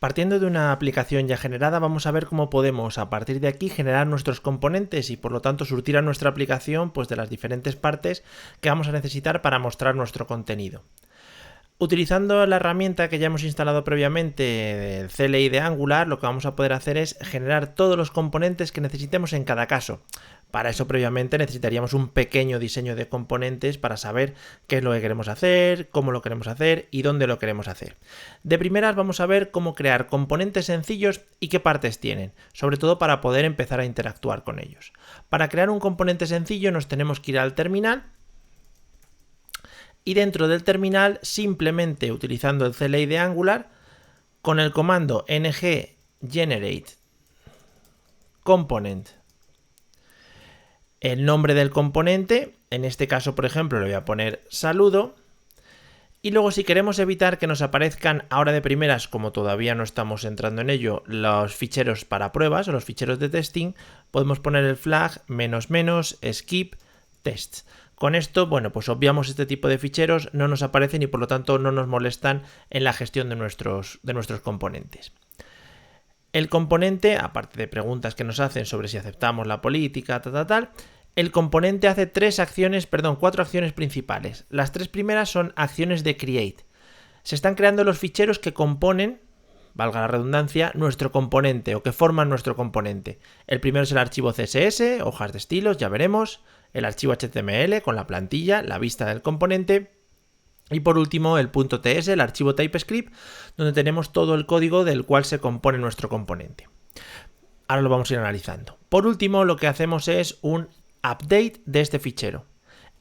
Partiendo de una aplicación ya generada, vamos a ver cómo podemos a partir de aquí generar nuestros componentes y por lo tanto surtir a nuestra aplicación pues, de las diferentes partes que vamos a necesitar para mostrar nuestro contenido. Utilizando la herramienta que ya hemos instalado previamente del CLI de Angular, lo que vamos a poder hacer es generar todos los componentes que necesitemos en cada caso. Para eso previamente necesitaríamos un pequeño diseño de componentes para saber qué es lo que queremos hacer, cómo lo queremos hacer y dónde lo queremos hacer. De primeras vamos a ver cómo crear componentes sencillos y qué partes tienen, sobre todo para poder empezar a interactuar con ellos. Para crear un componente sencillo nos tenemos que ir al terminal y dentro del terminal, simplemente utilizando el CLI de Angular, con el comando ng generate component, el nombre del componente, en este caso por ejemplo le voy a poner saludo, y luego si queremos evitar que nos aparezcan ahora de primeras, como todavía no estamos entrando en ello, los ficheros para pruebas o los ficheros de testing, podemos poner el flag -- skip tests. Con esto, bueno, pues obviamos este tipo de ficheros, no nos aparecen y por lo tanto no nos molestan en la gestión de nuestros componentes. El componente, aparte de preguntas que nos hacen sobre si aceptamos la política, el componente hace cuatro acciones principales. Las tres primeras son acciones de create. Se están creando los ficheros que componen, valga la redundancia, nuestro componente o que forman nuestro componente. El primero es el archivo CSS, hojas de estilos, ya veremos. El archivo HTML con la plantilla, la vista del componente y por último el .ts, el archivo TypeScript, donde tenemos todo el código del cual se compone nuestro componente. Ahora lo vamos a ir analizando. Por último, lo que hacemos es un update de este fichero.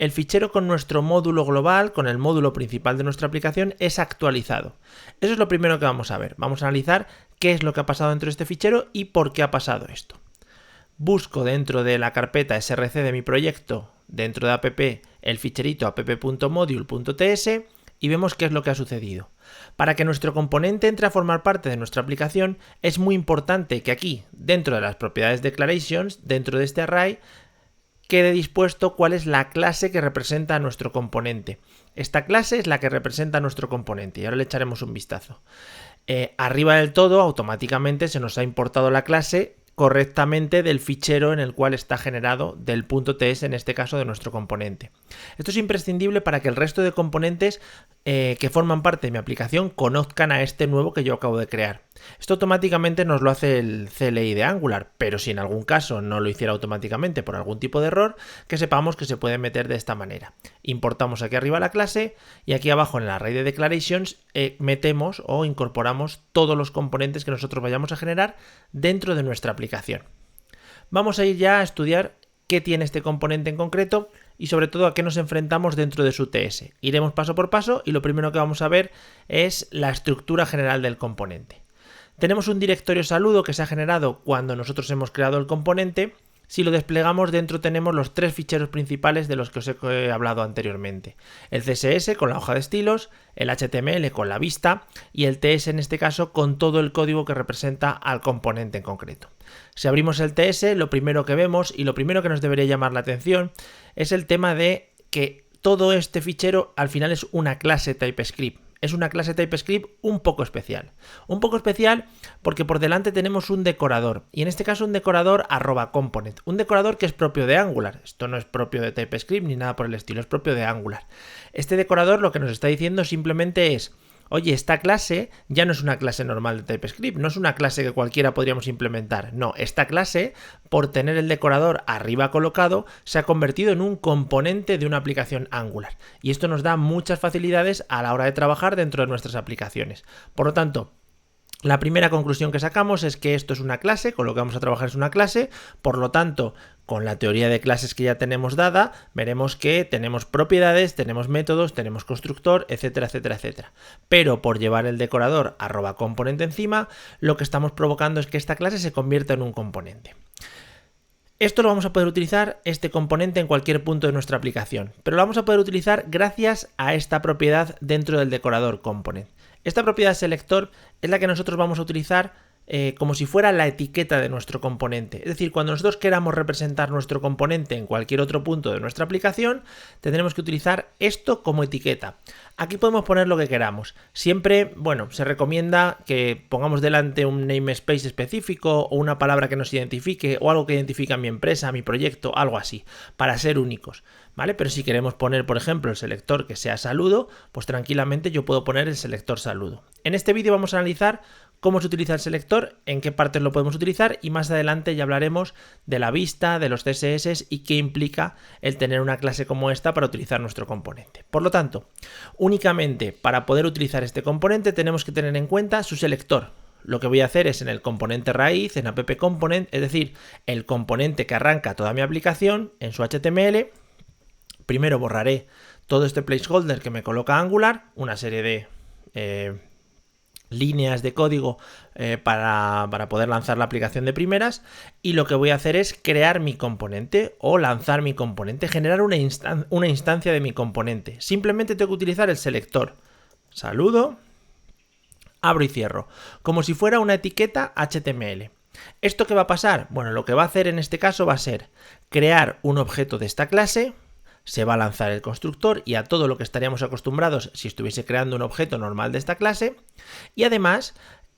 El fichero con nuestro módulo global, con el módulo principal de nuestra aplicación, es actualizado. Eso es lo primero que vamos a ver. Vamos a analizar qué es lo que ha pasado dentro de este fichero y por qué ha pasado esto. Busco dentro de la carpeta src de mi proyecto, dentro de app, el ficherito app.module.ts y vemos qué es lo que ha sucedido. Para que nuestro componente entre a formar parte de nuestra aplicación, es muy importante que aquí, dentro de las propiedades declarations, dentro de este array, quede dispuesto cuál es la clase que representa a nuestro componente. Esta clase es la que representa a nuestro componente y ahora le echaremos un vistazo. Arriba del todo, automáticamente se nos ha importado la clase correctamente del fichero en el cual está generado, del .ts en este caso de nuestro componente. Esto es imprescindible para que el resto de componentes que forman parte de mi aplicación conozcan a este nuevo que yo acabo de crear. Esto automáticamente nos lo hace el CLI de Angular, pero si en algún caso no lo hiciera automáticamente por algún tipo de error, que sepamos que se puede meter de esta manera. Importamos aquí arriba la clase y aquí abajo en el array de declarations metemos o incorporamos todos los componentes que nosotros vayamos a generar dentro de nuestra aplicación. Vamos a ir ya a estudiar qué tiene este componente en concreto y sobre todo a qué nos enfrentamos dentro de su TS. Iremos paso por paso y lo primero que vamos a ver es la estructura general del componente. Tenemos un directorio saludo que se ha generado cuando nosotros hemos creado el componente. Si lo desplegamos, dentro tenemos los tres ficheros principales de los que os he hablado anteriormente. El CSS con la hoja de estilos, el HTML con la vista y el TS en este caso con todo el código que representa al componente en concreto. Si abrimos el TS, lo primero que vemos y lo primero que nos debería llamar la atención es el tema de que todo este fichero al final es una clase TypeScript. Es una clase TypeScript un poco especial. Un poco especial porque por delante tenemos un decorador. Y en este caso un decorador @component. Un decorador que es propio de Angular. Esto no es propio de TypeScript ni nada por el estilo. Es propio de Angular. Este decorador lo que nos está diciendo simplemente es: oye, esta clase ya no es una clase normal de TypeScript, no es una clase que cualquiera podríamos implementar. No, esta clase, por tener el decorador arriba colocado, se ha convertido en un componente de una aplicación Angular. Y esto nos da muchas facilidades a la hora de trabajar dentro de nuestras aplicaciones. Por lo tanto, la primera conclusión que sacamos es que esto es una clase, con lo que vamos a trabajar es una clase, por lo tanto, con la teoría de clases que ya tenemos dada, veremos que tenemos propiedades, tenemos métodos, tenemos constructor, etcétera, etcétera, etcétera. Pero por llevar el decorador @component encima, lo que estamos provocando es que esta clase se convierta en un componente. Esto lo vamos a poder utilizar, este componente, en cualquier punto de nuestra aplicación, pero lo vamos a poder utilizar gracias a esta propiedad dentro del decorador component. Esta propiedad selector es la que nosotros vamos a utilizar como si fuera la etiqueta de nuestro componente. Es decir, cuando nosotros queramos representar nuestro componente en cualquier otro punto de nuestra aplicación, tendremos que utilizar esto como etiqueta. Aquí podemos poner lo que queramos. Siempre, bueno, se recomienda que pongamos delante un namespace específico o una palabra que nos identifique o algo que identifique a mi empresa, a mi proyecto, algo así, para ser únicos, ¿vale? Pero si queremos poner, por ejemplo, el selector que sea saludo, pues tranquilamente yo puedo poner el selector saludo. En este vídeo vamos a analizar cómo se utiliza el selector, en qué partes lo podemos utilizar y más adelante ya hablaremos de la vista, de los CSS y qué implica el tener una clase como esta para utilizar nuestro componente. Por lo tanto, únicamente para poder utilizar este componente tenemos que tener en cuenta su selector. Lo que voy a hacer es en el componente raíz, en app component, es decir, el componente que arranca toda mi aplicación en su HTML. Primero borraré todo este placeholder que me coloca Angular, una serie de líneas de código para poder lanzar la aplicación de primeras, y lo que voy a hacer es crear mi componente o lanzar mi componente, generar una instancia de mi componente. Simplemente tengo que utilizar el selector saludo, abro y cierro, como si fuera una etiqueta HTML. ¿Esto qué va a pasar? Bueno, lo que va a hacer en este caso va a ser crear un objeto de esta clase. Se va a lanzar el constructor y a todo lo que estaríamos acostumbrados si estuviese creando un objeto normal de esta clase. Y además,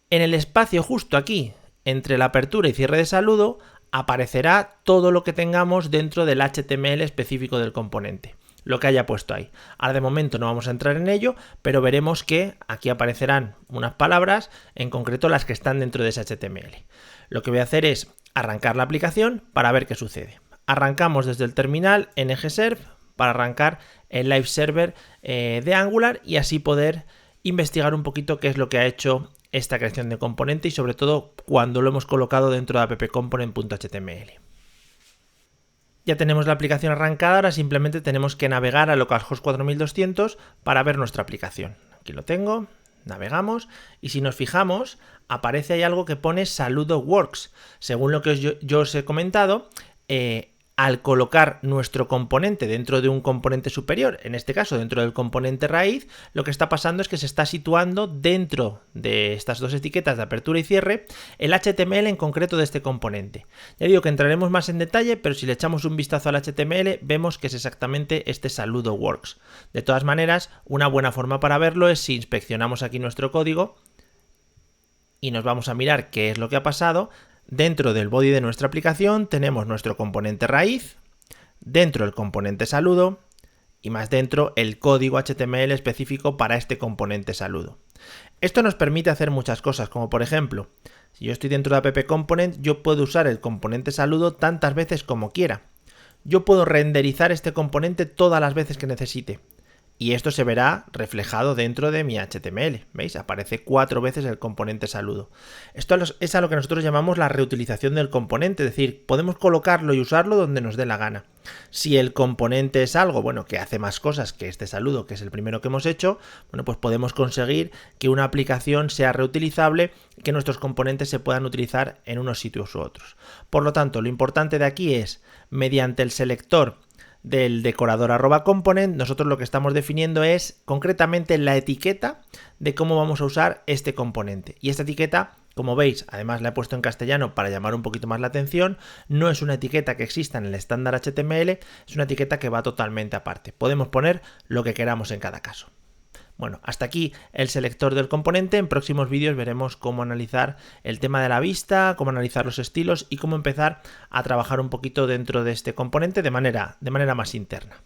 en el espacio justo aquí, entre la apertura y cierre de saludo, aparecerá todo lo que tengamos dentro del HTML específico del componente, lo que haya puesto ahí. Ahora de momento no vamos a entrar en ello, pero veremos que aquí aparecerán unas palabras, en concreto las que están dentro de ese HTML. Lo que voy a hacer es arrancar la aplicación para ver qué sucede. Arrancamos desde el terminal ngserv para arrancar el live server de Angular y así poder investigar un poquito qué es lo que ha hecho esta creación de componente y sobre todo cuando lo hemos colocado dentro de appcomponent.html. Ya tenemos la aplicación arrancada, ahora simplemente tenemos que navegar a localhost 4200 para ver nuestra aplicación. Aquí lo tengo, navegamos y si nos fijamos aparece ahí algo que pone saludo works. Según lo que yo os he comentado, al colocar nuestro componente dentro de un componente superior, en este caso dentro del componente raíz, lo que está pasando es que se está situando dentro de estas dos etiquetas de apertura y cierre el HTML en concreto de este componente. Ya digo que entraremos más en detalle, pero si le echamos un vistazo al HTML vemos que es exactamente este saludo works. De todas maneras, una buena forma para verlo es si inspeccionamos aquí nuestro código y nos vamos a mirar qué es lo que ha pasado. Dentro del body de nuestra aplicación tenemos nuestro componente raíz, dentro el componente saludo y más dentro el código HTML específico para este componente saludo. Esto nos permite hacer muchas cosas, como por ejemplo, si yo estoy dentro de app component, yo puedo usar el componente saludo tantas veces como quiera. Yo puedo renderizar este componente todas las veces que necesite. Y esto se verá reflejado dentro de mi HTML. ¿Veis? Aparece 4 veces el componente saludo. Esto es a lo que nosotros llamamos la reutilización del componente. Es decir, podemos colocarlo y usarlo donde nos dé la gana. Si el componente es algo, bueno, que hace más cosas que este saludo, que es el primero que hemos hecho, bueno, pues podemos conseguir que una aplicación sea reutilizable y que nuestros componentes se puedan utilizar en unos sitios u otros. Por lo tanto, lo importante de aquí es, mediante el selector del decorador @component, nosotros lo que estamos definiendo es concretamente la etiqueta de cómo vamos a usar este componente. Y esta etiqueta, como veis, además la he puesto en castellano para llamar un poquito más la atención, no es una etiqueta que exista en el estándar HTML, es una etiqueta que va totalmente aparte. Podemos poner lo que queramos en cada caso. Bueno, hasta aquí el selector del componente. En próximos vídeos veremos cómo analizar el tema de la vista, cómo analizar los estilos y cómo empezar a trabajar un poquito dentro de este componente de manera más interna.